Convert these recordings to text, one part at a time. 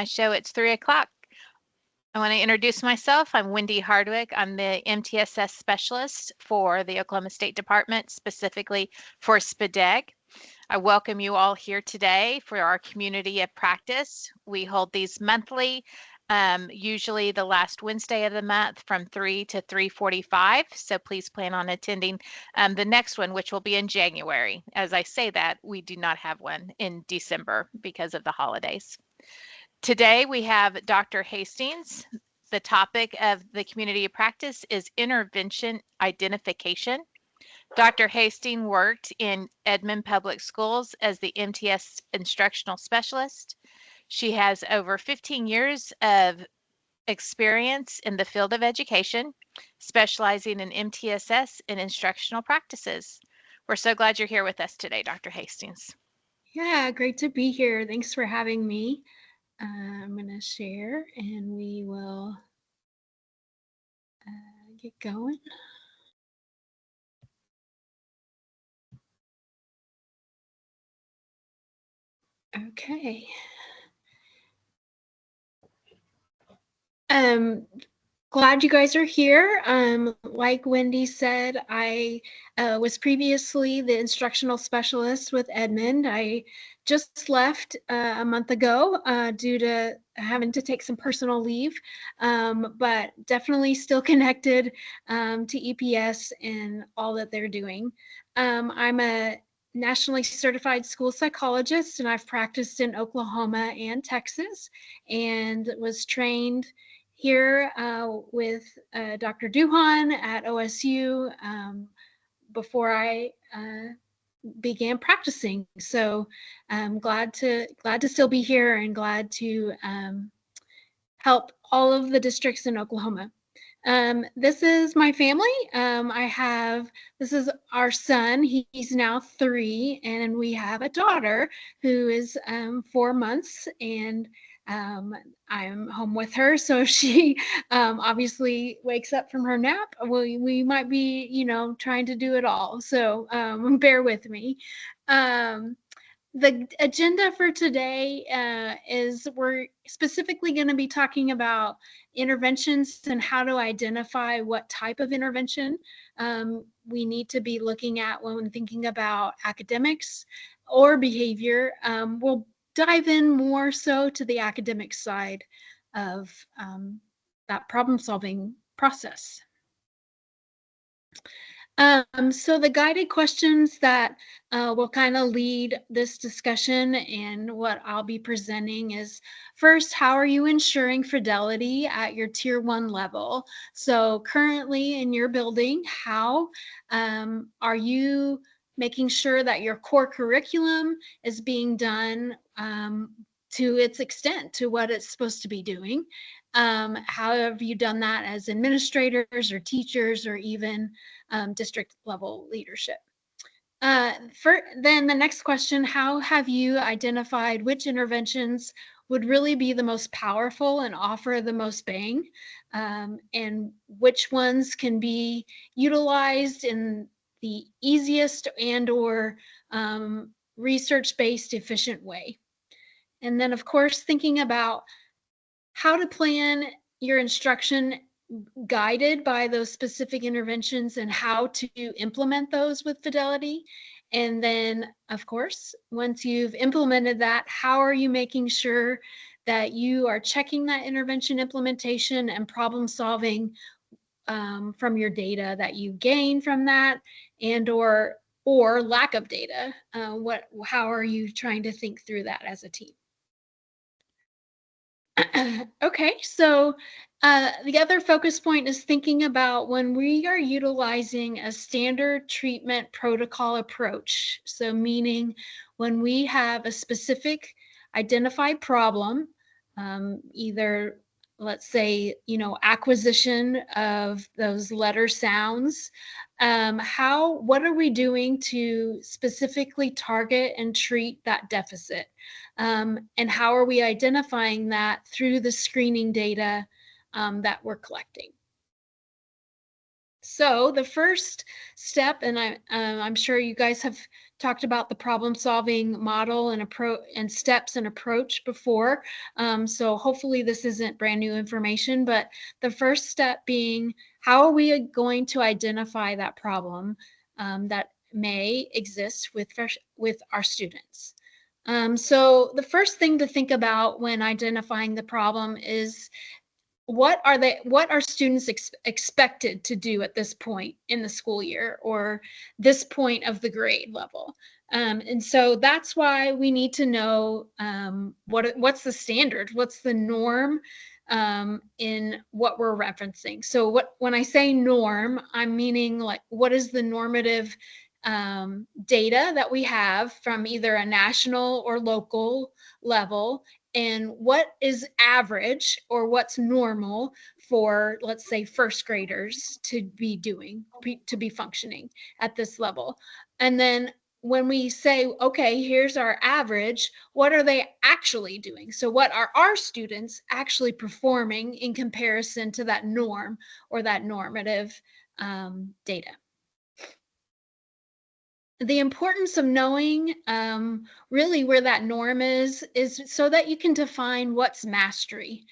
I show it's 3 o'clock. I want to introduce myself. I'm Wendy Hardwick. I'm the MTSS specialist for the Oklahoma State Department, specifically for SPDEG. I welcome you all here today for our community of practice. We hold these monthly, usually the last Wednesday of the month from 3 to 3:45. So please plan on attending the next one, which will be in January. As I say that, we do not have one in December because of the holidays. Today we have Dr. Hastings. The topic of the community of practice is intervention identification. Dr. Hastings worked in Edmond Public Schools as the MTS instructional specialist. She has over 15 years of experience in the field of education, specializing in MTSS and instructional practices. We're so glad you're here with us today, Dr. Hastings. Yeah, great to be here. Thanks for having me. I'm going to share and we will get going. Okay. Glad you guys are here. Like Wendy said, I was previously the instructional specialist with Edmond. I just left a month ago due to having to take some personal leave, but definitely still connected to EPS and all that they're doing. I'm a nationally certified school psychologist, and I've practiced in Oklahoma and Texas and was trained here with Dr. Duhan at OSU before I began practicing. So I'm glad to still be here and glad to help all of the districts in Oklahoma. This is my family. This is our son. He's now 3, and we have a daughter who is 4 months, and I'm home with her. So if she obviously wakes up from her nap, we might be, trying to do it all. So bear with me. The agenda for today is we're specifically going to be talking about interventions and how to identify what type of intervention we need to be looking at when thinking about academics or behavior. We'll dive in more so to the academic side of that problem-solving process. So the guided questions that will kind of lead this discussion and what I'll be presenting is, first, how are you ensuring fidelity at your Tier 1 level? So currently in your building, how are you making sure that your core curriculum is being done to its extent, to what it's supposed to be doing? How have you done that as administrators or teachers or even district level leadership? Then the next question, how have you identified which interventions would really be the most powerful and offer the most bang, and which ones can be utilized in the easiest and or research-based efficient way? And then of course, thinking about how to plan your instruction guided by those specific interventions and how to implement those with fidelity. And then, of course, once you've implemented that, how are you making sure that you are checking that intervention implementation and problem solving from your data that you gain from that, and or lack of data? How are you trying to think through that as a team? Okay, so the other focus point is thinking about when we are utilizing a standard treatment protocol approach. So meaning when we have a specific identified problem, either let's say, acquisition of those letter sounds, what are we doing to specifically target and treat that deficit? And how are we identifying that through the screening data that we're collecting? So the first step, and I'm sure you guys have talked about the problem-solving model and steps and approach before. So hopefully this isn't brand new information, but the first step being, how are we going to identify that problem that may exist with our students? So the first thing to think about when identifying the problem is, what are students expected to do at this point in the school year or this point of the grade level? And so that's why we need to know what's the standard, what's the norm in what we're referencing. So when I say norm, I'm meaning like, what is the normative data that we have from either a national or local level, and what is average or what's normal for, let's say, first graders to be functioning at this level. And then when we say, okay, here's our average, what are they actually doing? So what are our students actually performing in comparison to that norm or that normative data? The importance of knowing really where that norm is so that you can define what's mastery.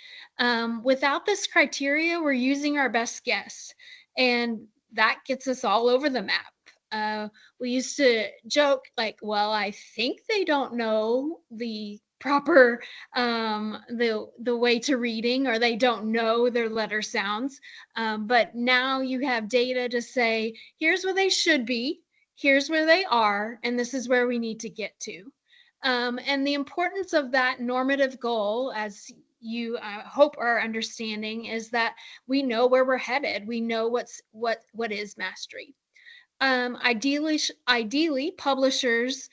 Without this criteria, we're using our best guess, and that gets us all over the map. We used to joke like, well, I think they don't know the proper the way to reading, or they don't know their letter sounds. But now you have data to say, here's where they should be, here's where they are, and this is where we need to get to. And the importance of that normative goal, as you hope are understanding, is that we know where we're headed. We know what is mastery. Ideally, publishers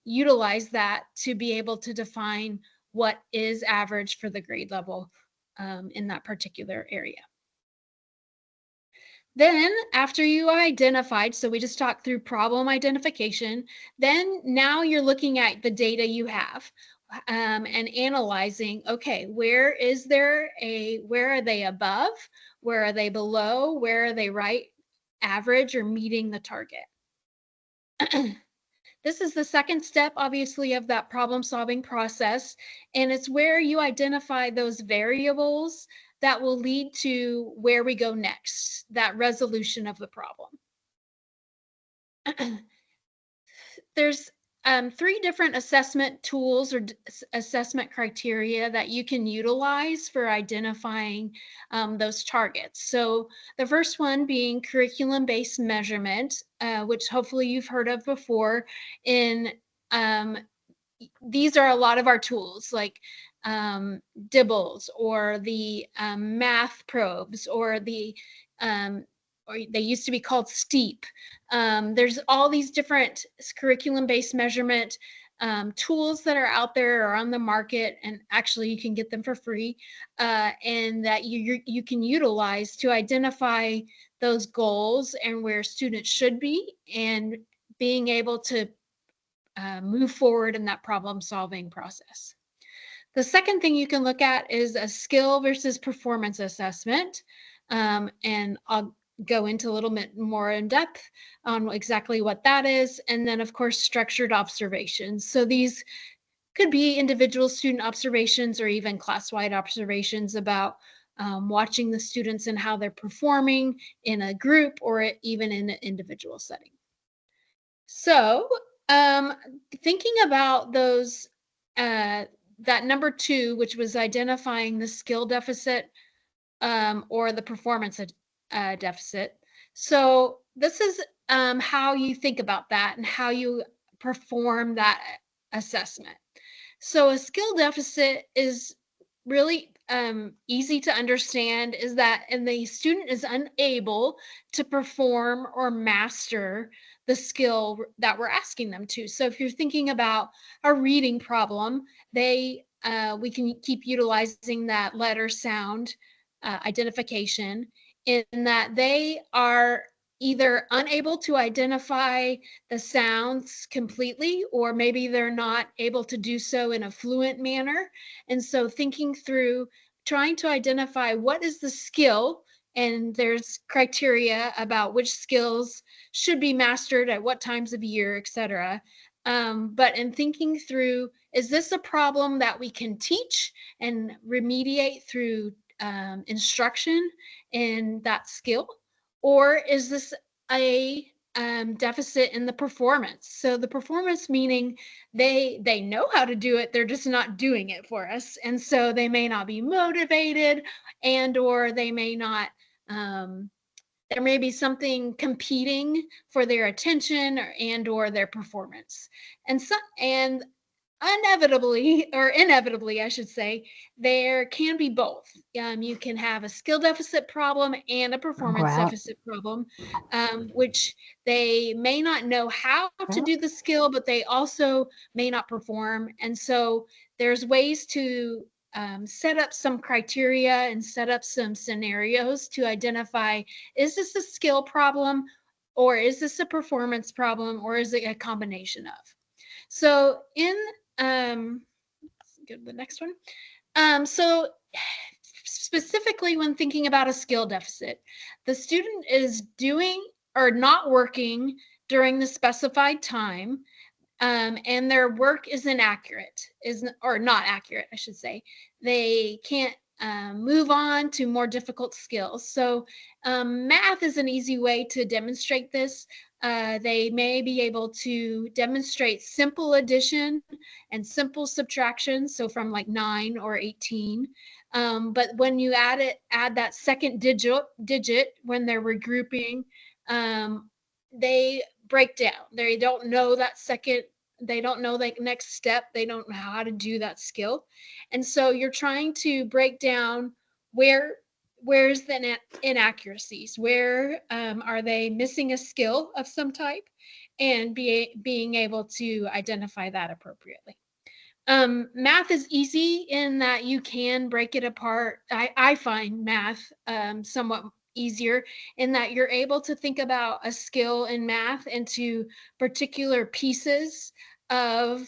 utilize that to be able to define what is average for the grade level in that particular area. Then after you are identified, so we just talked through problem identification, then now you're looking at the data you have and analyzing, okay, where are they above? Where are they below? Where are they right average or meeting the target? This is the second step, obviously, of that problem-solving process, and it's where you identify those variables that will lead to where we go next, that resolution of the problem. There's three different assessment tools or assessment criteria that you can utilize for identifying those targets. So the first one being curriculum-based measurement, which hopefully you've heard of before. These are a lot of our tools, like DIBELS or the math probes, or they used to be called STEEP. There's all these different curriculum-based measurement tools that are out there or on the market, and actually you can get them for free, and that you can utilize to identify those goals and where students should be, and being able to move forward in that problem-solving process. The second thing you can look at is a skill versus performance assessment, and I'll go into a little bit more in depth on exactly what that is. And then, of course, structured observations. So these could be individual student observations or even class-wide observations about watching the students and how they're performing in a group or even in an individual setting. So thinking about those, that number 2, which was identifying the skill deficit or the performance deficit. So this is how you think about that and how you perform that assessment. So a skill deficit is really easy to understand, is that and the student is unable to perform or master the skill that we're asking them to. So if you're thinking about a reading problem, we can keep utilizing that letter sound identification, in that they are either unable to identify the sounds completely, or maybe they're not able to do so in a fluent manner. And so thinking through trying to identify what is the skill and there's criteria about which skills should be mastered at what times of year, etc. But in thinking through, is this a problem that we can teach and remediate through instruction in that skill? Or is this a deficit in the performance? So the performance meaning they know how to do it, they're just not doing it for us. And so they may not be motivated, and or they may not there may be something competing for their attention or their performance. And inevitably, I should say, there can be both. You can have a skill deficit problem and a performance Wow. deficit problem, which they may not know how to do the skill, but they also may not perform. And so there's ways to set up some criteria and set up some scenarios to identify, is this a skill problem, or is this a performance problem, or is it a combination of? So let's go to the next one. So specifically when thinking about a skill deficit, the student is doing or not working during the specified time, and their work is inaccurate, or not accurate, I should say. They can't move on to more difficult skills. So math is an easy way to demonstrate this. They may be able to demonstrate simple addition and simple subtraction, so from like 9 or 18. But when you add that second digit when they're regrouping, they break down. They don't know that second, they don't know the next step. They don't know how to do that skill. And so you're trying to break down where's the inaccuracies, where are they missing a skill of some type, and being able to identify that appropriately. Math is easy in that you can break it apart. I find math somewhat easier in that you're able to think about a skill in math into particular pieces of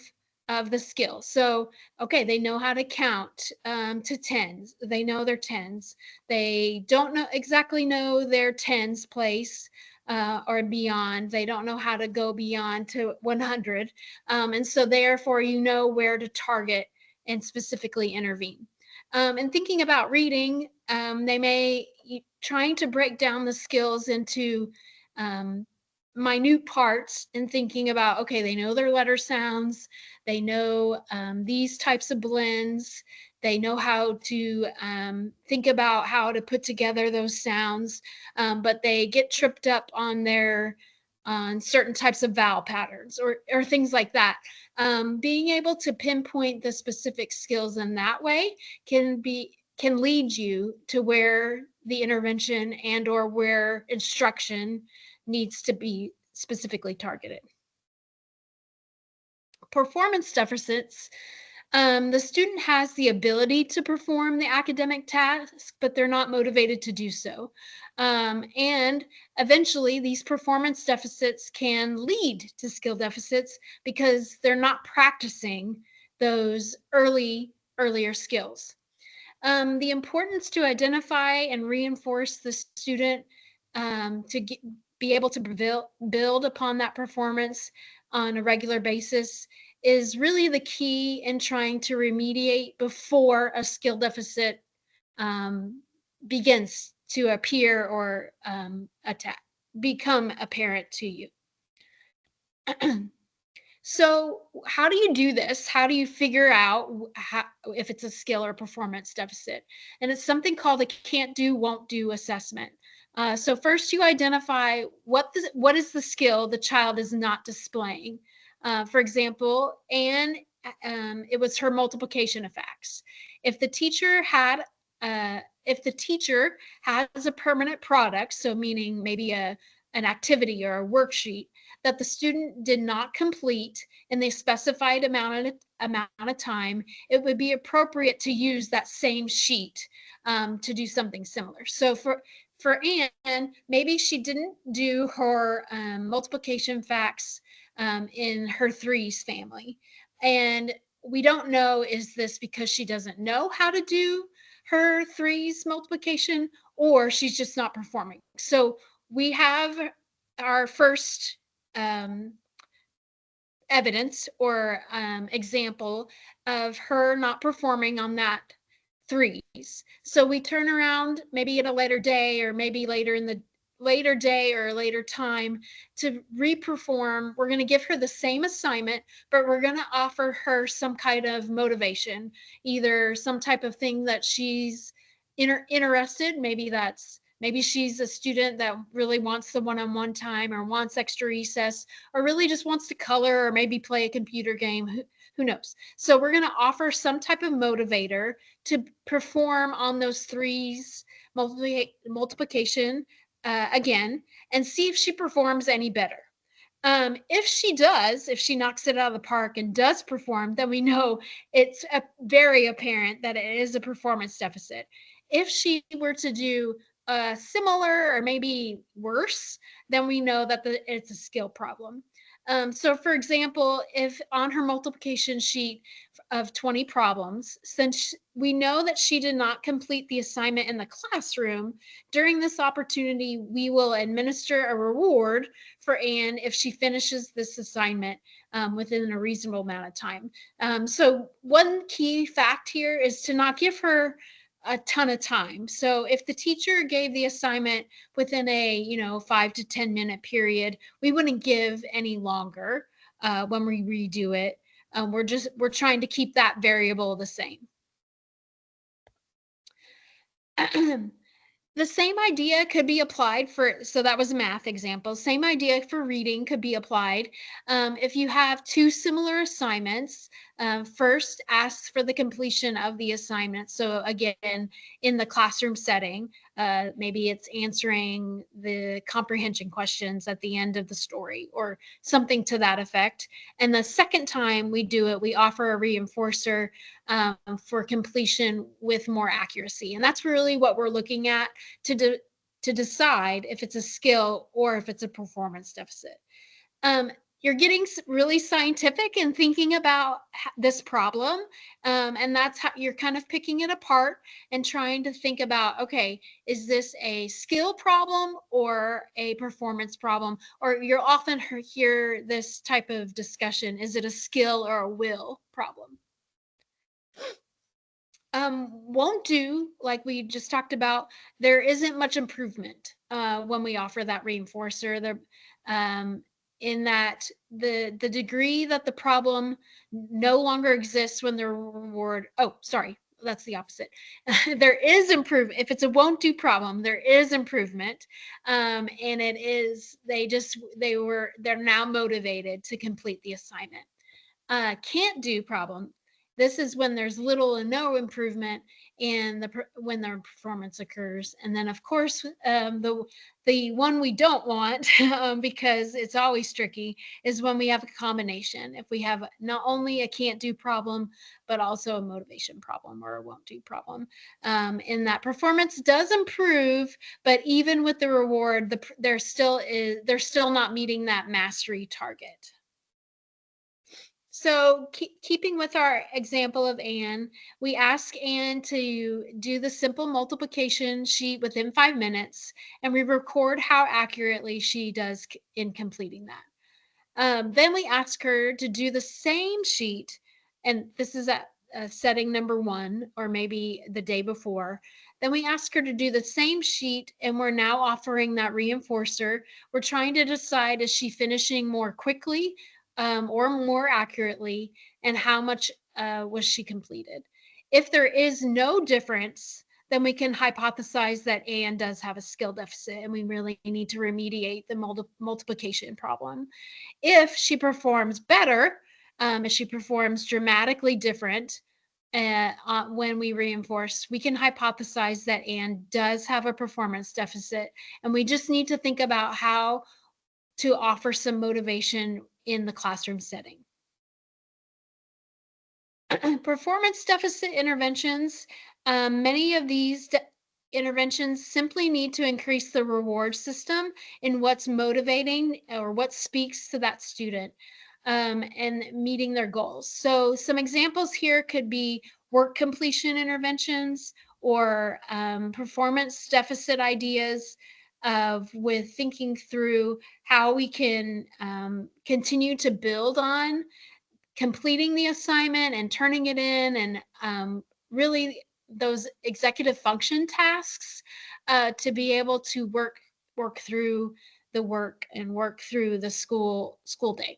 the skill. So, okay, they know how to count to tens. They know their tens. They don't exactly know their tens place or beyond. They don't know how to go beyond to 100. And so therefore, you know where to target and specifically intervene. And thinking about reading, they may trying to break down the skills into minute parts and thinking about, okay, they know their letter sounds, they know these types of blends, they know how to think about how to put together those sounds, but they get tripped up on certain types of vowel patterns or things like that. Being able to pinpoint the specific skills in that way can lead you to where the intervention and or where instruction needs to be specifically targeted. Performance deficits. The student has the ability to perform the academic task, but they're not motivated to do so. And eventually, these performance deficits can lead to skill deficits because they're not practicing those earlier skills. The importance to identify and reinforce the student be able to build upon that performance on a regular basis is really the key in trying to remediate before a skill deficit begins to appear or become apparent to you. So how do you do this? How do you figure out if it's a skill or performance deficit? And it's something called a can't do, won't do assessment. So first you identify what is the skill the child is not displaying. For example, Anne, it was her multiplication of facts. If the teacher has a permanent product, so meaning maybe an activity or a worksheet that the student did not complete in the specified amount of time, it would be appropriate to use that same sheet to do something similar. So for Anne, maybe she didn't do her multiplication facts in her threes family. And we don't know, is this because she doesn't know how to do her threes multiplication, or she's just not performing. So we have our first evidence or example of her not performing on that threes. So we turn around maybe at a later day, or maybe later in the later day or later time, to reperform. We're going to give her the same assignment, but we're going to offer her some kind of motivation, either some type of thing that she's interested. Maybe she's a student that really wants the one-on-one time, or wants extra recess, or really just wants to color, or maybe play a computer game. Who knows? So we're going to offer some type of motivator to perform on those threes multiplication again, and see if she performs any better. If she knocks it out of the park and does perform, then we know it's very apparent that it is a performance deficit. If she were to do similar or maybe worse, then we know that it's a skill problem. So for example, if on her multiplication sheet of 20 problems, since we know that she did not complete the assignment in the classroom, during this opportunity, we will administer a reward for Anne if she finishes this assignment within a reasonable amount of time. So one key fact here is to not give her a ton of time. So if the teacher gave the assignment within a 5 to 10 minute period, we wouldn't give any longer when we redo it. We're trying to keep that variable the same. The same idea could be applied so that was a math example. Same idea for reading could be applied. If you have two similar assignments, first ask for the completion of the assignment. So again, in the classroom setting, maybe it's answering the comprehension questions at the end of the story, or something to that effect. And the second time we do it, we offer a reinforcer for completion with more accuracy. And that's really what we're looking at to decide if it's a skill or if it's a performance deficit. You're getting really scientific and thinking about this problem, and that's how you're kind of picking it apart and trying to think about, okay, is this a skill problem or a performance problem? Or you'll often hear this type of discussion: is it a skill or a will problem? Won't do, like we just talked about, there isn't much improvement when we offer that reinforcer. In that the degree that the problem no longer exists when the reward, oh, sorry, that's the opposite. There is improvement. If it's a won't do problem, there is improvement. And it is, they're now motivated to complete the assignment. Can't do problem, this is when there's little and no improvement and when their performance occurs. And then of course, the one we don't want, because it's always tricky, is when we have a combination. If we have not only a can't do problem, but also a motivation problem or a won't do problem. And that performance does improve, but even with the reward, they're still not meeting that mastery target. So keeping with our example of Anne, we ask Anne to do the simple multiplication sheet within 5 minutes, and we record how accurately she does in completing that. Then we ask her to do the same sheet, and this is at setting number 1, or maybe the day before. Then we ask her to do the same sheet, and we're now offering that reinforcer. We're trying to decide, is she finishing more quickly or more accurately, and how much was she completed. If there is no difference, then we can hypothesize that Anne does have a skill deficit, and we really need to remediate the multiplication problem. If she performs better, if she performs dramatically different when we reinforce, we can hypothesize that Anne does have a performance deficit, and we just need to think about how to offer some motivation in the classroom setting. Performance deficit interventions, many of these interventions simply need to increase the reward system in what's motivating or what speaks to that student. and meeting their goals. So some examples here could be work completion interventions or performance deficit ideas with thinking through how we can continue to build on completing the assignment and turning it in, and really those executive function tasks to be able to work through the work and work through the school day.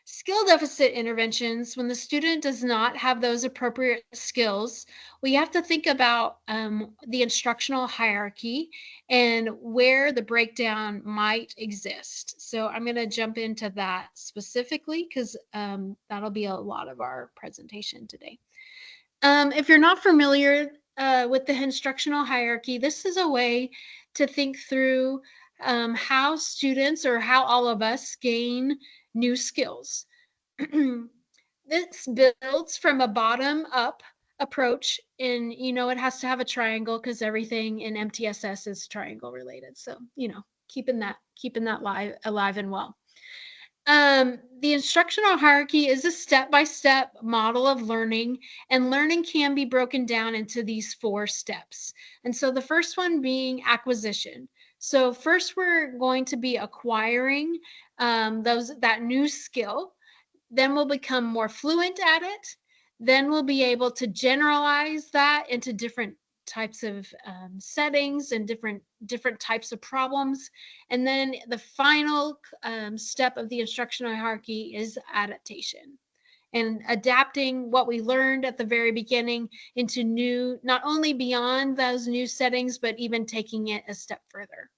Skill deficit interventions, when the student does not have those appropriate skills, we have to think about the instructional hierarchy and where the breakdown might exist. So I'm going to jump into that specifically because that'll be a lot of our presentation today. If you're not familiar with the instructional hierarchy, this is a way to think through how students or how all of us gain new skills. This builds from a bottom up approach, and it has to have a triangle because everything in MTSS is triangle related. So keeping that alive and well. The instructional hierarchy is a step-by-step model of learning, and learning can be broken down into these 4 steps. And so the first one being acquisition. So first we're going to be acquiring that new skill. Then we'll become more fluent at it. Then we'll be able to generalize that into different types of settings and different types of problems. And then the final step of the instructional hierarchy is adaptation, and adapting what we learned at the very beginning into new, not only beyond those new settings, but even taking it a step further.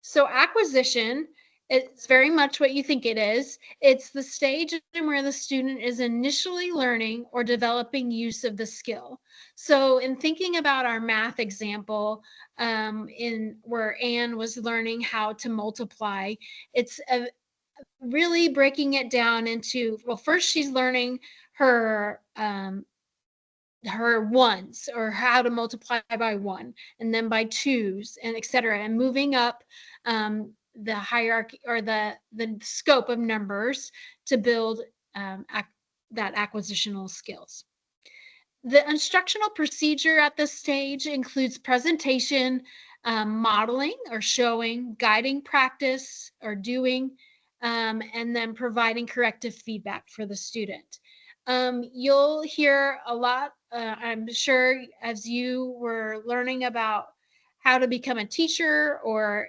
So acquisition, it's very much what you think it is. It's the stage in where the student is initially learning or developing use of the skill. So in thinking about our math example, in where Anne was learning how to multiply, it's really breaking it down into, well, first she's learning her ones, or how to multiply by 1, and then by 2s, and etc., and moving up the hierarchy or the scope of numbers to build that acquisitional skills. The instructional procedure at this stage includes presentation, modeling or showing, guiding practice or doing, and then providing corrective feedback for the student. You'll hear a lot, I'm sure, as you were learning about how to become a teacher, or,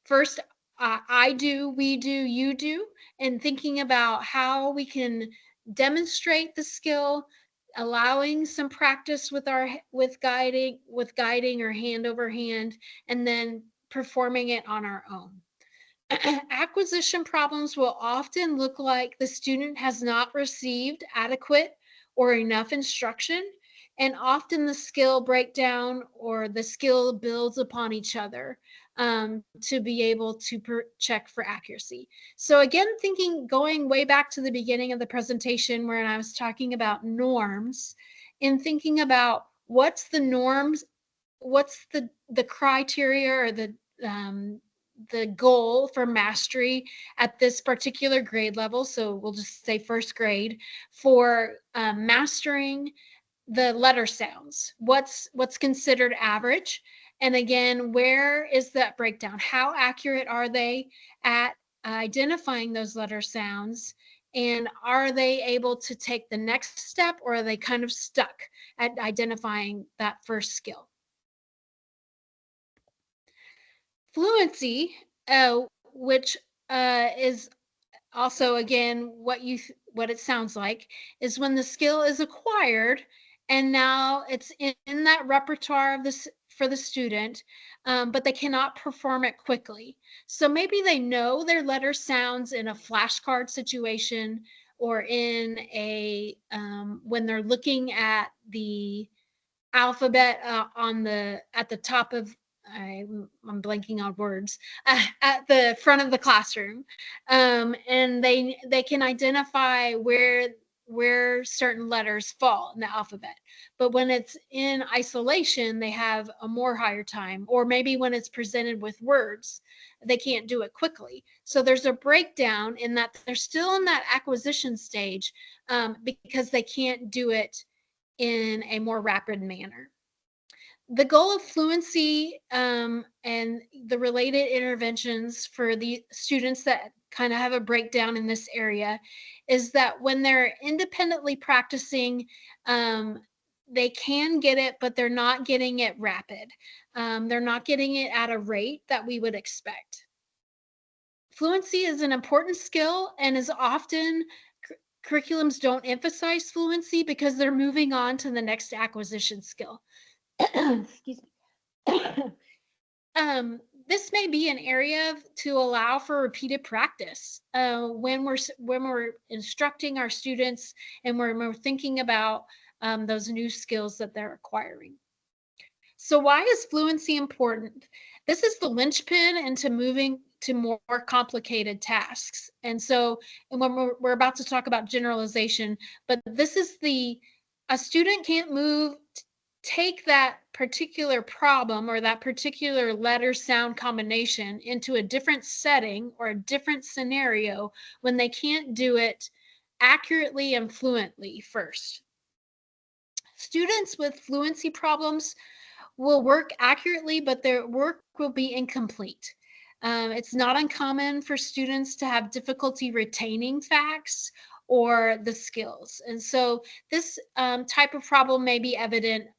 first I do, we do, you do, and thinking about how we can demonstrate the skill, allowing some practice with guiding or hand over hand, and then performing it on our own. Acquisition problems will often look like the student has not received adequate or enough instruction, and often the skill breakdown or the skill builds upon each other to be able to check for accuracy. So again, going way back to the beginning of the presentation where I was talking about norms, and thinking about what's the norms, what's the criteria or the goal for mastery at this particular grade level. So we'll just say first grade, for mastering the letter sounds. What's considered average? And again, where is that breakdown? How accurate are they at identifying those letter sounds? And are they able to take the next step, or are they kind of stuck at identifying that first skill? Fluency, which is also, again, what it sounds like, is when the skill is acquired and now it's in that repertoire of this for the student, but they cannot perform it quickly. So maybe they know their letter sounds in a flashcard situation, or in a when they're looking at the alphabet at the top of, I'm blanking on words, at the front of the classroom, and they can identify where where certain letters fall in the alphabet. But when it's in isolation, they have a more higher time, or maybe when it's presented with words, they can't do it quickly. So there's a breakdown in that they're still in that acquisition stage because they can't do it in a more rapid manner. The goal of fluency and the related interventions for the students that kind of have a breakdown in this area is that when they're independently practicing, um, they can get it, but they're not getting it rapid. They're not getting it at a rate that we would expect. Fluency is an important skill and is often curriculums don't emphasize fluency because they're moving on to the next acquisition skill. Excuse me. This may be an area to allow for repeated practice when we're instructing our students and we're thinking about those new skills that they're acquiring. So why is fluency important? This is the linchpin into moving to more complicated tasks. And when we're about to talk about generalization, but this is a student can't take that particular problem or that particular letter sound combination into a different setting or a different scenario when they can't do it accurately and fluently first. Students with fluency problems will work accurately, but their work will be incomplete. It's not uncommon for students to have difficulty retaining facts or the skills. And so this type of problem may be evident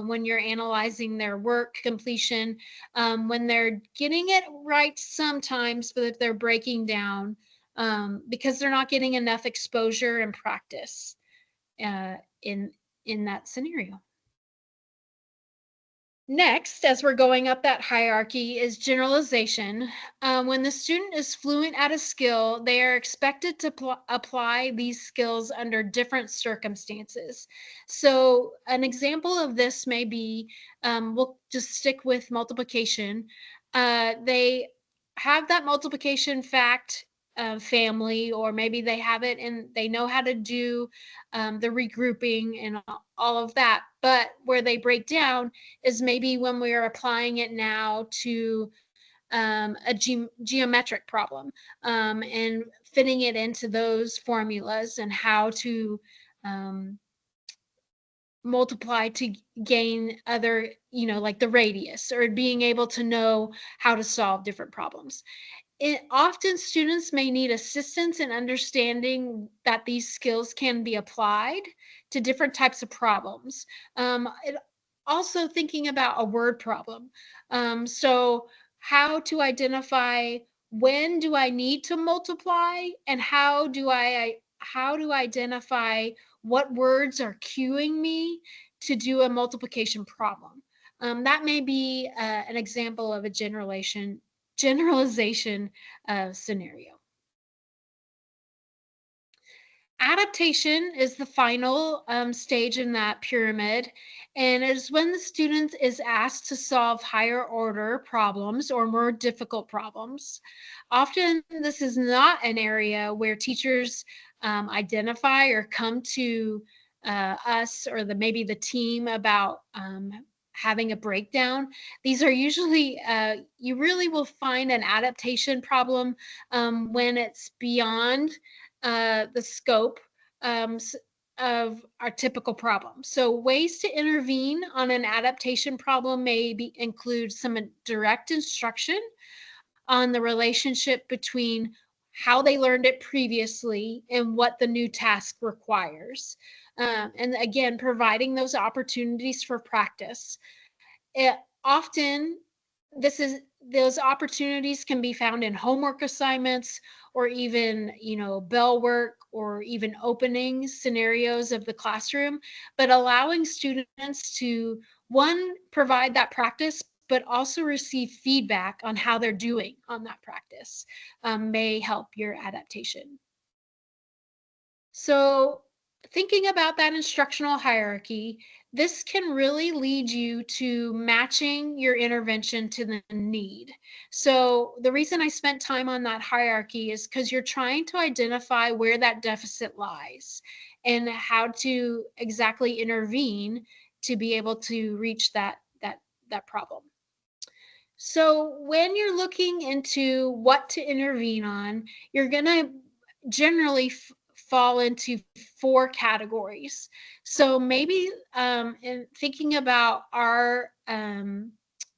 when you're analyzing their work completion, when they're getting it right sometimes, but if they're breaking down because they're not getting enough exposure and practice uh, in that scenario. Next, as we're going up that hierarchy, is generalization. When the student is fluent at a skill, they are expected to apply these skills under different circumstances. So an example of this may be, we'll just stick with multiplication. They have that multiplication fact family, or maybe they have it and they know how to do the regrouping and all of that. But where they break down is maybe when we are applying it now to a geometric problem and fitting it into those formulas and how to multiply to gain other, like the radius, or being able to know how to solve different problems. Often students may need assistance in understanding that these skills can be applied to different types of problems. Also thinking about a word problem. So how to identify when do I need to multiply, and how do I identify what words are cueing me to do a multiplication problem. That may be an example of a generalization scenario. Adaptation is the final stage in that pyramid, and it is when the student is asked to solve higher order problems or more difficult problems. Often this is not an area where teachers identify or come to us or maybe the team about having a breakdown. These are usually, you really will find an adaptation problem when it's beyond the scope of our typical problem. So ways to intervene on an adaptation problem may include some direct instruction on the relationship between how they learned it previously and what the new task requires. And again, providing those opportunities for practice. Often those opportunities can be found in homework assignments, or even bell work, or even opening scenarios of the classroom, but allowing students to, one, provide that practice, but also receive feedback on how they're doing on that practice may help your adaptation. So thinking about that instructional hierarchy, this can really lead you to matching your intervention to the need. So the reason I spent time on that hierarchy is because you're trying to identify where that deficit lies and how to exactly intervene to be able to reach that problem. So when you're looking into what to intervene on, you're going to generally fall into 4 categories. So maybe in thinking about our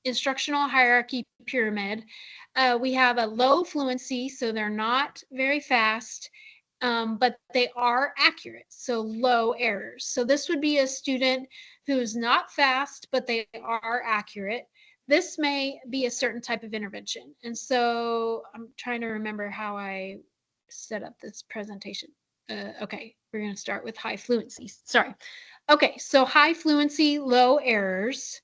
instructional hierarchy pyramid, we have a low fluency, so they're not very fast, but they are accurate, so low errors. So this would be a student who's not fast, but they are accurate. This may be a certain type of intervention. And so I'm trying to remember how I set up this presentation. Okay, we're going to start with high fluency. Sorry. Okay, so high fluency, low errors.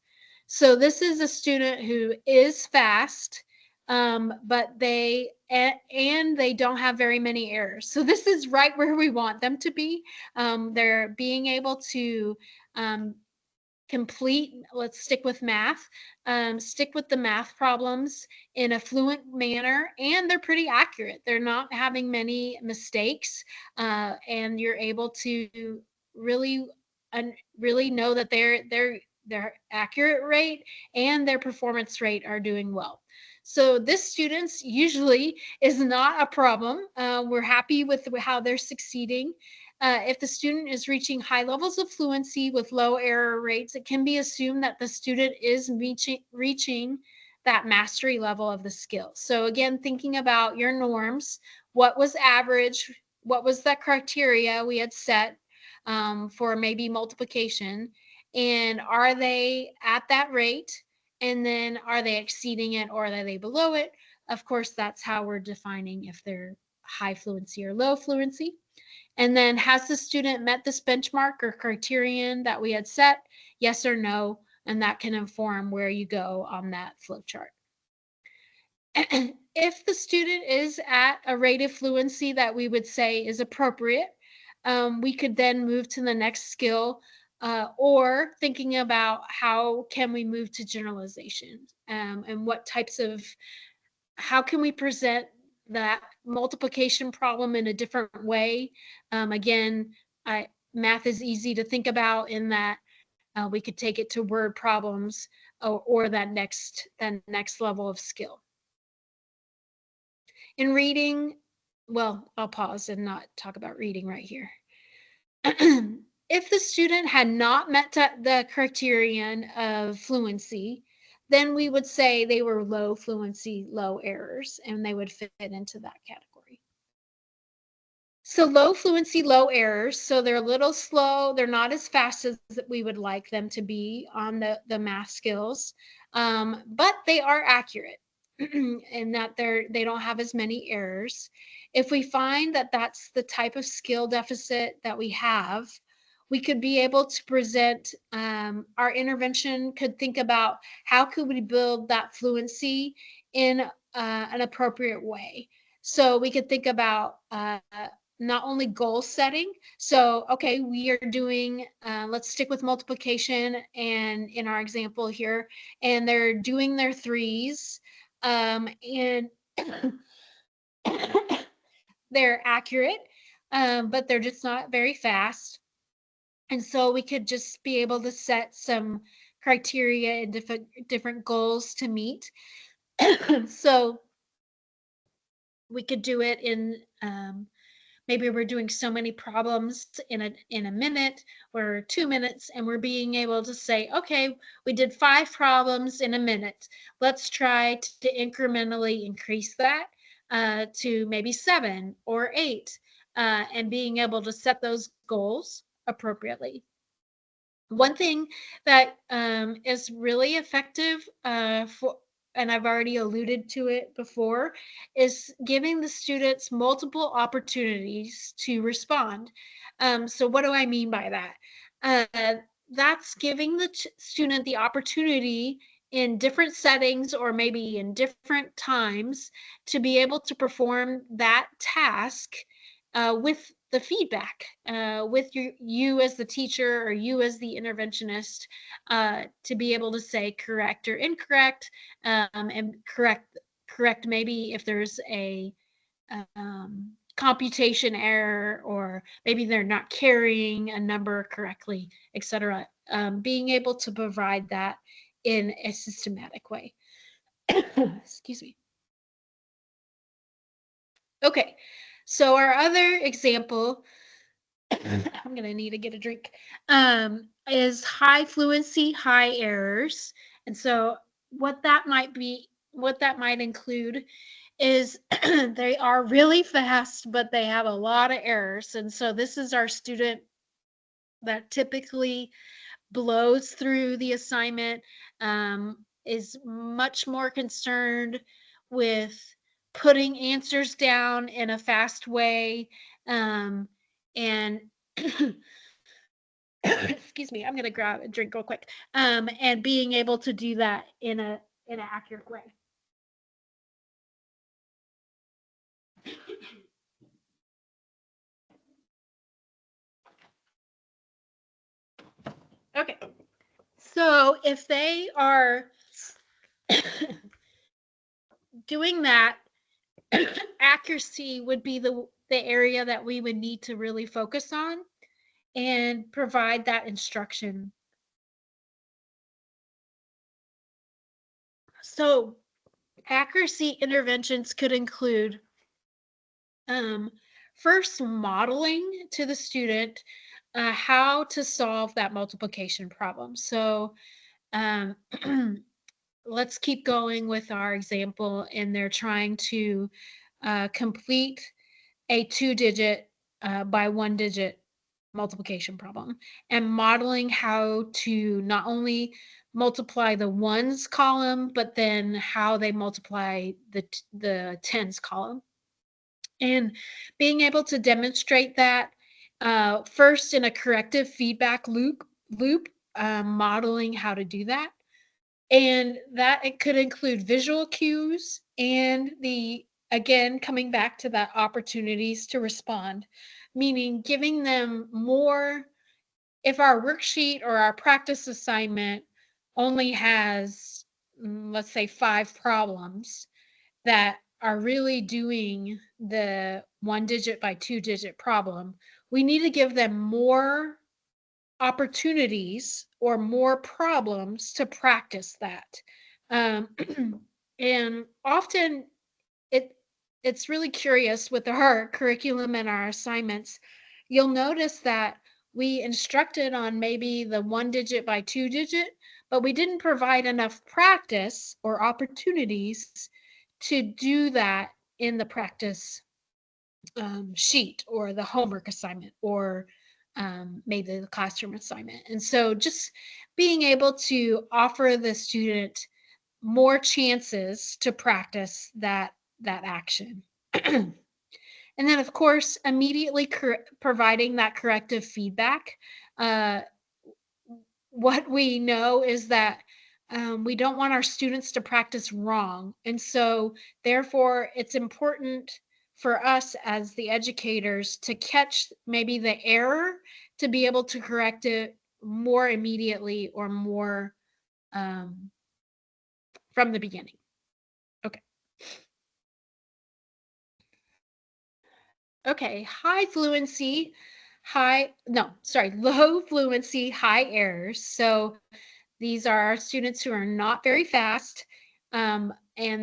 So this is a student who is fast, but they don't have very many errors. So this is right where we want them to be. They're being able to complete, let's stick with math, stick with the math problems in a fluent manner, and they're pretty accurate. They're not having many mistakes, and you're able to really really know that their accurate rate and their performance rate are doing well. So this students usually is not a problem. We're happy with how they're succeeding. If the student is reaching high levels of fluency with low error rates, it can be assumed that the student is reaching that mastery level of the skill. So again, thinking about your norms, what was average, what was the criteria we had set for maybe multiplication, and are they at that rate? And then are they exceeding it or are they below it? Of course, that's how we're defining if they're high fluency or low fluency. And then has the student met this benchmark or criterion that we had set? Yes or no? And that can inform where you go on that flow chart. If the student is at a rate of fluency that we would say is appropriate, we could then move to the next skill, or thinking about how can we move to generalization, and what types of, how can we present that multiplication problem in a different way. Again, math is easy to think about in that we could take it to word problems, or that next level of skill. In reading, well, I'll pause and not talk about reading right here. If the student had not met the criterion of fluency, then we would say they were low fluency, low errors, and they would fit into that category. So low fluency, low errors. So they're a little slow. They're not as fast as we would like them to be on the math skills, but they are accurate. And that they don't have as many errors. If we find that that's the type of skill deficit that we have, we could be able to present, our intervention could think about how could we build that fluency in an appropriate way. So we could think about not only goal setting. So, okay, we are doing, let's stick with multiplication and in our example here, and they're doing their threes, and they're accurate, but they're just not very fast. And so we could just be able to set some criteria and different goals to meet. So we could do it in, maybe we're doing so many problems in a minute or 2 minutes, and we're being able to say, okay, we did 5 problems in a minute. Let's try to incrementally increase that to maybe 7 or 8, and being able to set those goals appropriately. One thing that is really effective, and I've already alluded to it before, is giving the students multiple opportunities to respond. So what do I mean by that? That's giving the student the opportunity in different settings or maybe in different times to be able to perform that task with the feedback with you as the teacher or you as the interventionist to be able to say correct or incorrect, and correct maybe if there's a computation error, or maybe they're not carrying a number correctly, etc. Being able to provide that in a systematic way. Excuse me. Okay, so our other example, I'm gonna need to get a drink, is high fluency, high errors. And so what that might include is they are really fast, but they have a lot of errors. And so this is our student that typically blows through the assignment, is much more concerned with putting answers down in a fast way, and excuse me, I'm going to grab a drink real quick, and being able to do that in an accurate way. Okay, so if they are doing that, accuracy would be the area that we would need to really focus on and provide that instruction. So accuracy interventions could include first modeling to the student how to solve that multiplication problem. So um, let's keep going with our example, and they're trying to complete a 2-digit by 1-digit multiplication problem, and modeling how to not only multiply the ones column, but then how they multiply the tens column, and being able to demonstrate that first in a corrective feedback loop, modeling how to do that. And that it could include visual cues and again, coming back to that opportunities to respond, meaning giving them more. If our worksheet or our practice assignment only has, let's say, 5 problems that are really doing the 1-digit by 2-digit problem, we need to give them more opportunities or more problems to practice that. Um, and often it it's really curious with our curriculum and our assignments. You'll notice that we instructed on maybe the 1-digit by 2-digit, but we didn't provide enough practice or opportunities to do that in the practice sheet or the homework assignment, or maybe the classroom assignment. And so just being able to offer the student more chances to practice that action. And then, of course, immediately providing that corrective feedback. Uh, what we know is that we don't want our students to practice wrong. And so, therefore, it's important for us as the educators to catch maybe the error, to be able to correct it more immediately or more um, from the beginning. Okay. Okay. Low fluency, high errors. So these are our students who are not very fast, and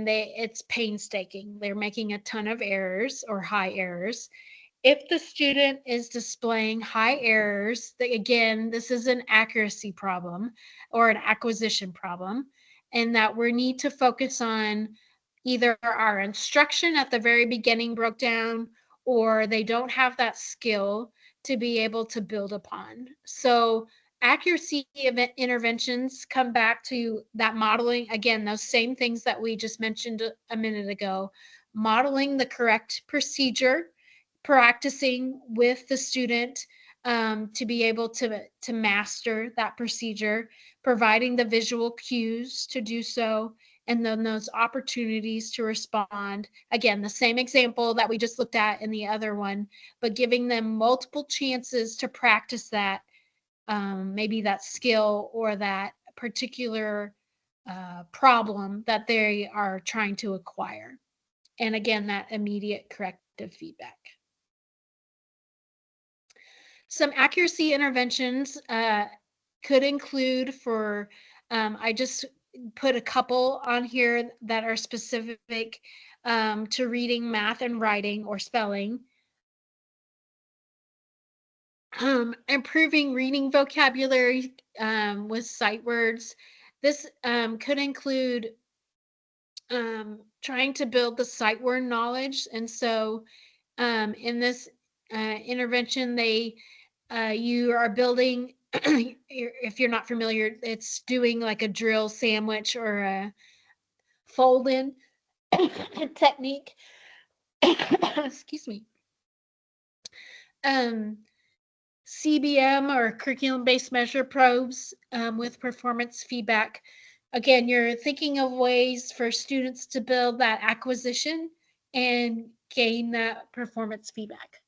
it's painstaking. They're making a ton of errors or high errors. If the student is displaying high errors, again, this is an accuracy problem or an acquisition problem, and that we need to focus on either our instruction at the very beginning broke down, or they don't have that skill to be able to build upon. So accuracy interventions come back to that modeling, again, those same things that we just mentioned a minute ago, modeling the correct procedure, practicing with the student to be able to master that procedure, providing the visual cues to do so, and then those opportunities to respond. Again, the same example that we just looked at in the other one, but giving them multiple chances to practice that, maybe that skill or that particular problem that they are trying to acquire. And again, that immediate corrective feedback. Some accuracy interventions could include for, I just put a couple on here that are specific to reading, math, and writing or spelling. Improving reading vocabulary with sight words. This could include trying to build the sight word knowledge. And so in this intervention, you are building, if you're not familiar, it's doing like a drill sandwich or a fold in technique. Excuse me. CBM or curriculum based measure probes with performance feedback. Again, you're thinking of ways for students to build that acquisition and gain that performance feedback.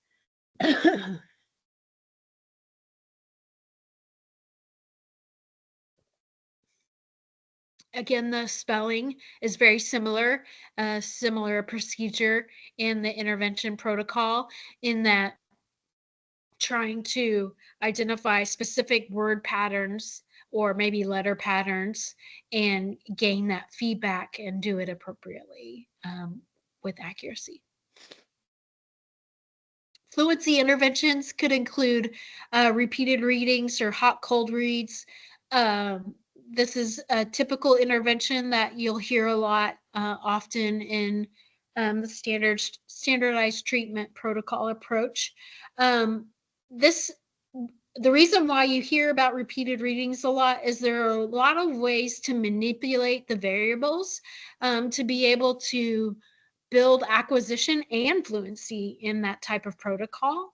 Again, the spelling is very similar, similar procedure in the intervention protocol, in that trying to identify specific word patterns or maybe letter patterns and gain that feedback and do it appropriately with accuracy. Fluency interventions could include repeated readings or hot cold reads. This is a typical intervention that you'll hear a lot often in the standardized treatment protocol approach. This the reason why you hear about repeated readings a lot is there are a lot of ways to manipulate the variables to be able to build acquisition and fluency in that type of protocol.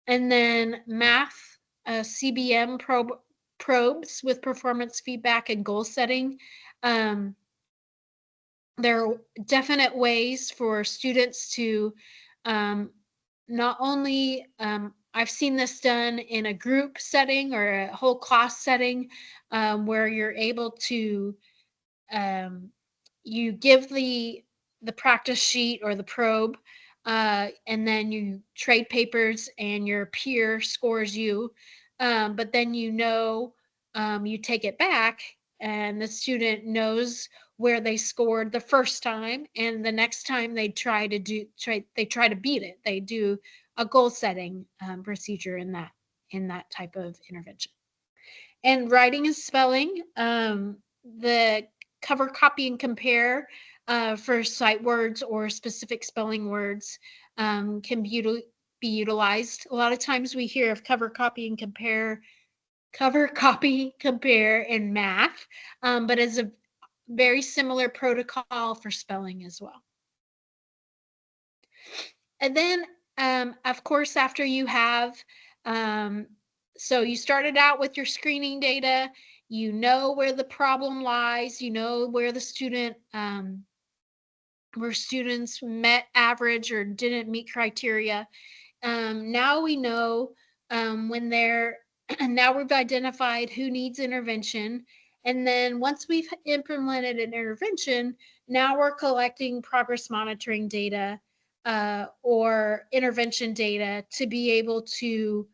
And then math, CBM probes with performance feedback and goal setting. There are definite ways for students to not only, I've seen this done in a group setting or a whole class setting where you're able to, you give the practice sheet or the probe, and then you trade papers and your peer scores you. But then you take it back and the student knows where they scored the first time, and the next time they try to beat it. They do a goal setting procedure in that type of intervention. And writing and spelling, the cover, copy, and compare for sight words or specific spelling words can be utilized. A lot of times we hear of cover, copy, compare in math, but it's a very similar protocol for spelling as well. And then, of course, after you have, so you started out with your screening data, you know where the problem lies, you know where the where students met average or didn't meet criteria. Now we know when they're, now we've identified who needs intervention. And then once we've implemented an intervention, now we're collecting progress monitoring data or intervention data to be able to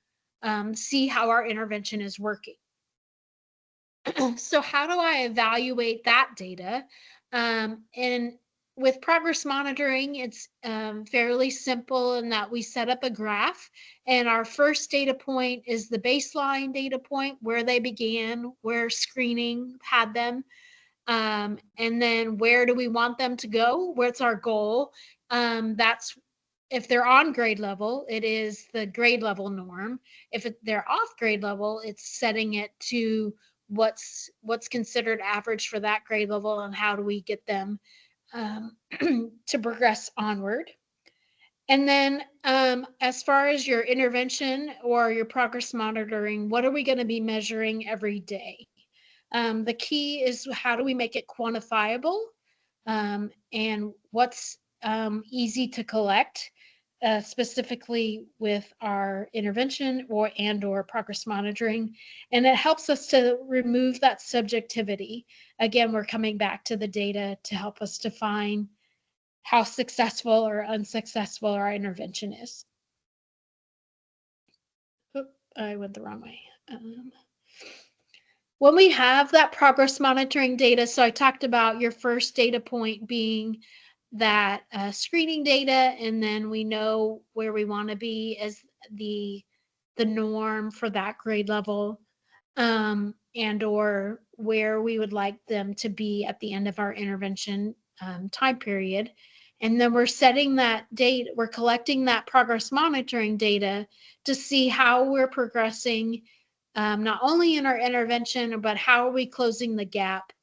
see how our intervention is working. So how do I evaluate that data? And with progress monitoring, it's fairly simple in that we set up a graph, and our first data point is the baseline data point where they began, where screening had them, and then where do we want them to go? What's our goal? That's if they're on grade level, it is the grade level norm. If they're off grade level, it's setting it to what's considered average for that grade level, and how do we get them to progress onward. And then as far as your intervention or your progress monitoring, what are we going to be measuring every day? The key is how do we make it quantifiable and what's easy to collect, specifically with our intervention or progress monitoring. And it helps us to remove that subjectivity. Again, we're coming back to the data to help us define how successful or unsuccessful our intervention is. Oop, I went the wrong way. When we have that progress monitoring data, so I talked about your first data point being that screening data, and then we know where we want to be as the norm for that grade level, and or where we would like them to be at the end of our intervention time period. And then we're setting that date, we're collecting that progress monitoring data to see how we're progressing, not only in our intervention, but how are we closing the gap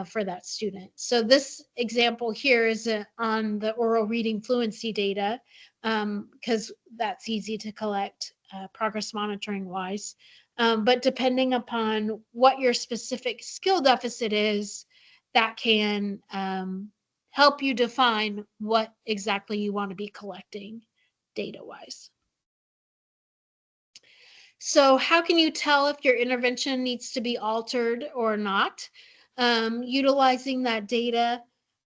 for that student. So this example here is on the oral reading fluency data, because that's easy to collect progress monitoring wise. But depending upon what your specific skill deficit is, that can help you define what exactly you want to be collecting data-wise. So how can you tell if your intervention needs to be altered or not? Utilizing that data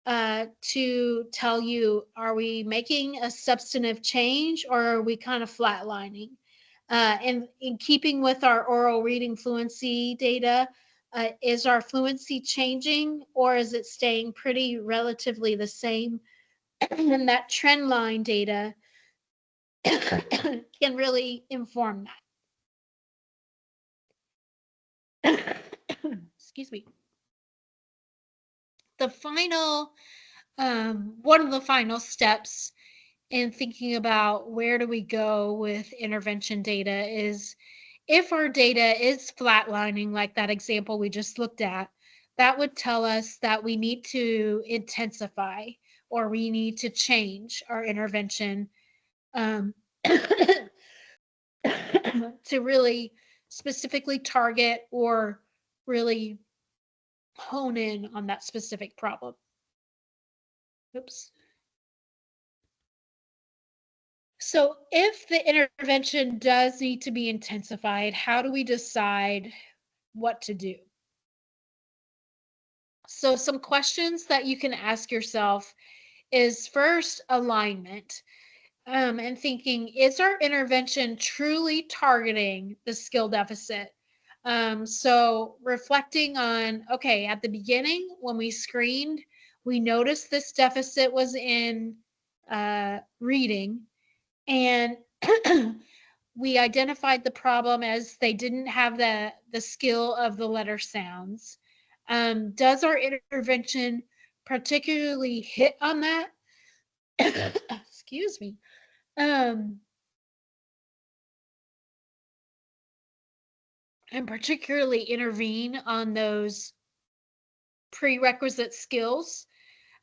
to tell you, are we making a substantive change or are we kind of flatlining? And in keeping with our oral reading fluency data, is our fluency changing or is it staying pretty relatively the same? And that trend line data can really inform that. Excuse me. The final, one of the final steps in thinking about where do we go with intervention data is if our data is flatlining, like that example we just looked at, that would tell us that we need to intensify or we need to change our intervention um, to really specifically target or really hone in on that specific problem. Oops. So if the intervention does need to be intensified, how do we decide what to do? So some questions that you can ask yourself is first alignment, and thinking, is our intervention truly targeting the skill deficit? So reflecting on, okay, at the beginning when we screened, we noticed this deficit was in reading, and we identified the problem as they didn't have the skill of the letter sounds. Does our intervention particularly hit on that? Excuse me. Um, and particularly intervene on those prerequisite skills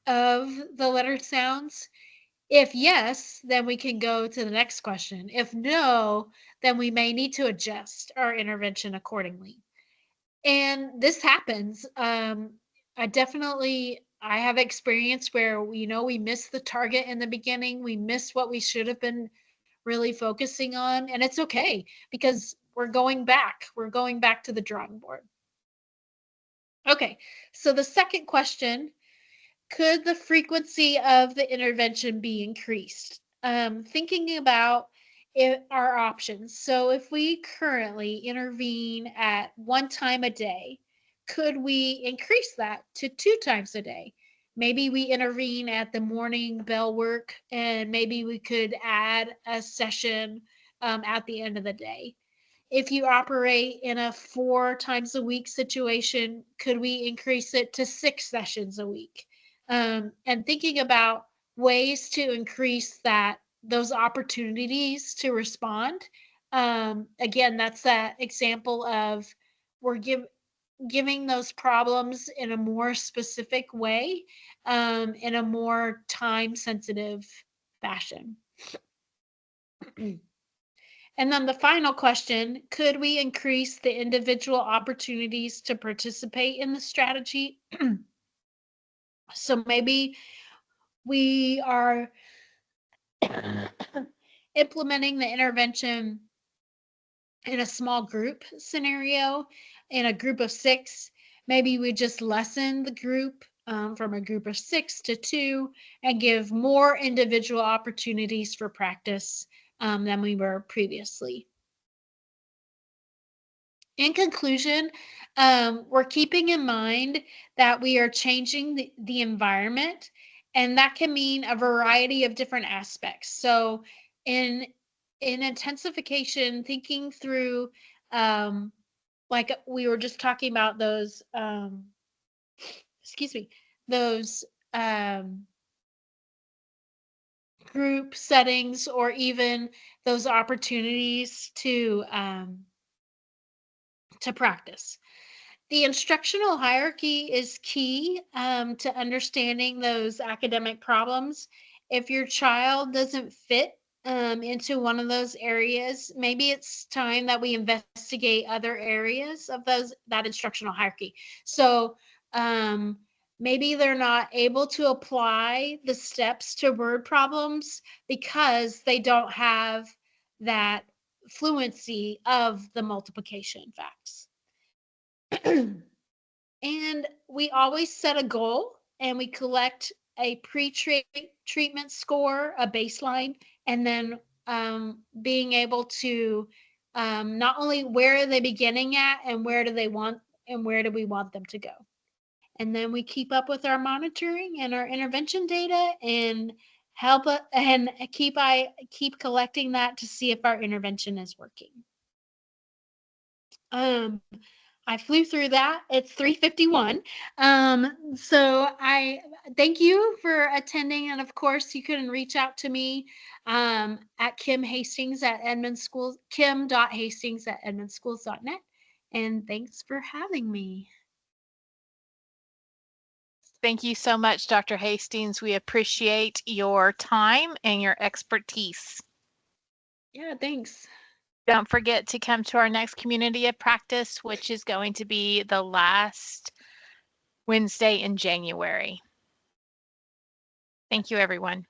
of the letter sounds? If yes, then we can go to the next question. If no, then we may need to adjust our intervention accordingly. And this happens. I have experience where we miss the target in the beginning. We miss what we should have been really focusing on, and it's okay because we're going back. We're going back to the drawing board. Okay, so the second question, could the frequency of the intervention be increased? Thinking about our options. So if we currently intervene at 1 time a day, could we increase that to 2 times a day? Maybe we intervene at the morning bell work, and maybe we could add a session at the end of the day. If you operate in a 4 times a week situation, could we increase it to 6 sessions a week? And thinking about ways to increase those opportunities to respond. Again, that's that example of we're giving those problems in a more specific way, in a more time sensitive fashion. And then the final question, could we increase the individual opportunities to participate in the strategy? So maybe we are implementing the intervention in a small group scenario, in a group of 6. Maybe we just lessen the group from a group of 6 to 2 and give more individual opportunities for practice than we were previously. In conclusion, we're keeping in mind that we are changing the environment, and that can mean a variety of different aspects. So in intensification, thinking through, like we were just talking about those, excuse me, those group settings, or even those opportunities to practice. The instructional hierarchy is key to understanding those academic problems. If your child doesn't fit into one of those areas, maybe it's time that we investigate other areas of that instructional hierarchy. So maybe they're not able to apply the steps to word problems because they don't have that fluency of the multiplication facts. And we always set a goal, and we collect a pre-treatment score, a baseline, and then being able to not only where are they beginning at, and where do we want them to go. And then we keep up with our monitoring and our intervention data, and keep collecting that to see if our intervention is working. I flew through that. It's 3:51. So I thank you for attending. And of course, you can reach out to me at Kim Hastings at Edmond Schools, kim.hastings@edmondschools.net. And thanks for having me. Thank you so much, Dr. Hastings. We appreciate your time and your expertise. Yeah, thanks. Don't forget to come to our next community of practice, which is going to be the last Wednesday in January. Thank you, everyone.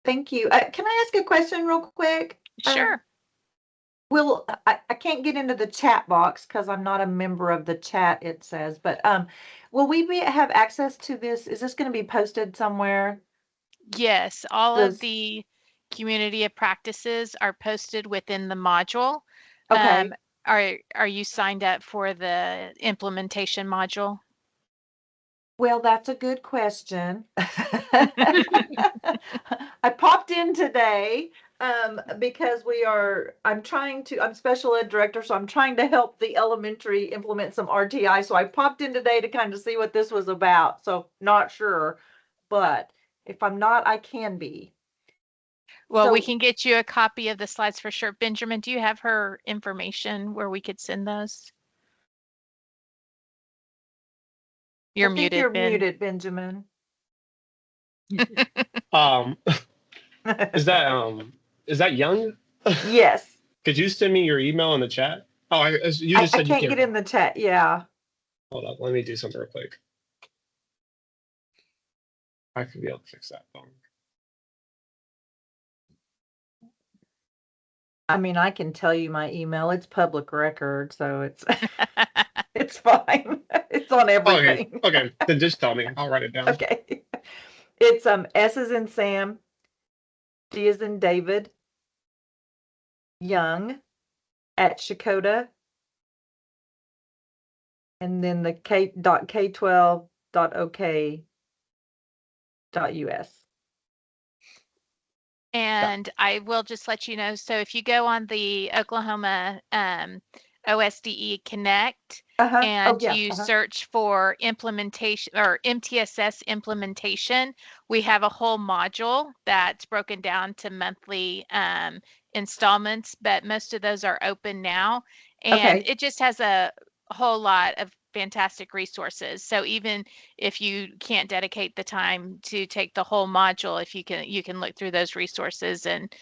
Thank you. Can I ask a question real quick? Sure. I can't get into the chat box because I'm not a member of the chat, it says, but will we have access to this? Is this going to be posted somewhere? Yes, all of the community of practices are posted within the module. Okay. Are you signed up for the implementation module? Well, that's a good question. I popped in today because I'm special ed director, so I'm trying to help the elementary implement some RTI. So I popped in today to kind of see what this was about. So not sure, but if I'm not, I can be. Well, we can get you a copy of the slides for sure. Benjamin, do you have her information where we could send those? You're muted. You're muted, Benjamin. Is that Young? Yes. Could you send me your email in the chat? Oh, you just said I can't get in the chat. Yeah. Hold up, let me do something real quick. I could be able to fix that phone. I mean, I can tell you my email. It's public record, so it's it's fine. It's on everything. Okay, then just tell me. I'll write it down. Okay. It's S as in Sam, D as in David, Young at Shakota, and then the k.12.ok.us. And I will just let you know, so if you go on the Oklahoma OSDE Connect and you search for implementation or MTSS implementation, we have a whole module that's broken down to monthly installments, but most of those are open now. And it just has a whole lot of fantastic resources. So even if you can't dedicate the time to take the whole module, if you can look through those resources and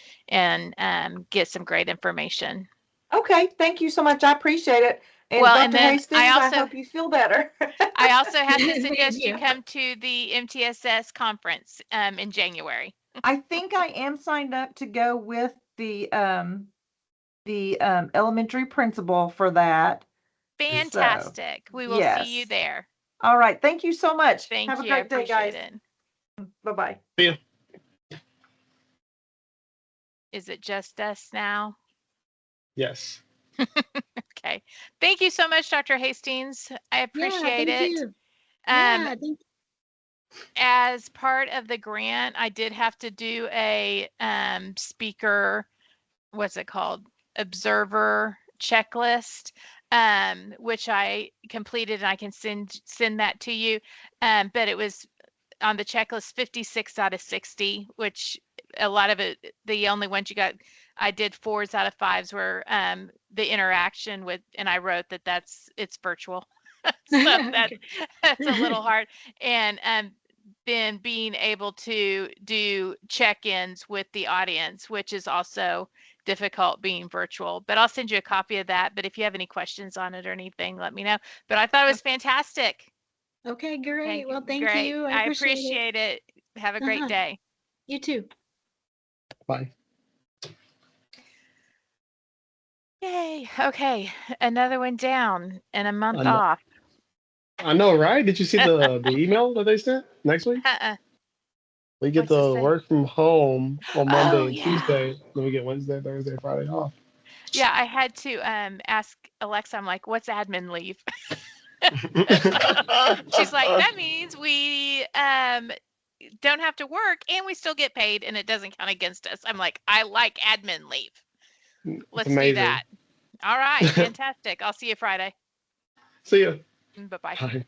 get some great information. Okay, thank you so much. I appreciate it. And Well, Dr. and then Hastings, I hope you feel better. I also have to Thank suggest you you. come to the MTSS conference in January. I think I am signed up to go with the elementary principal for that. Fantastic. We will see you yes. there. All right. Thank you so much. Thank Have a you. I great day, guys. appreciate it. Bye-bye. See ya. Is it just us now? Yes. Okay. Thank you so much, Dr. Hastings. I appreciate thank it. you. Um, Yeah, thank as part of the grant, I did have to do a speaker, what's it called? Observer checklist, which I completed and I can send that to you. But it was on the checklist 56 out of 60, which a lot of it, the only ones you got, I did 4s out of 5s were the interaction with, and I wrote that it's virtual. So Okay. that's a little hard. And then being able to do check-ins with the audience, which is also difficult being virtual. But I'll send you a copy of that. But if you have any questions on it or anything, let me know. But I thought it was fantastic. Okay, great. Well, thank Great. you. I appreciate it. appreciate it. Have a great Uh-huh. day. You too. Bye. Yay. Okay. Another one down and a month I know, off. I know, right? Did you see the email that they sent next week? Uh-uh. We get What's it to say? work from home on Monday Oh, and yeah. Tuesday. Then we get Wednesday, Thursday, Friday off. Yeah, I had to ask Alexa, I'm like, what's admin leave? She's like, that means we don't have to work and we still get paid and it doesn't count against us. I'm like, I like admin leave. Let's do amazing. that. All right, fantastic. I'll see you Friday. See ya. Bye-bye. Bye.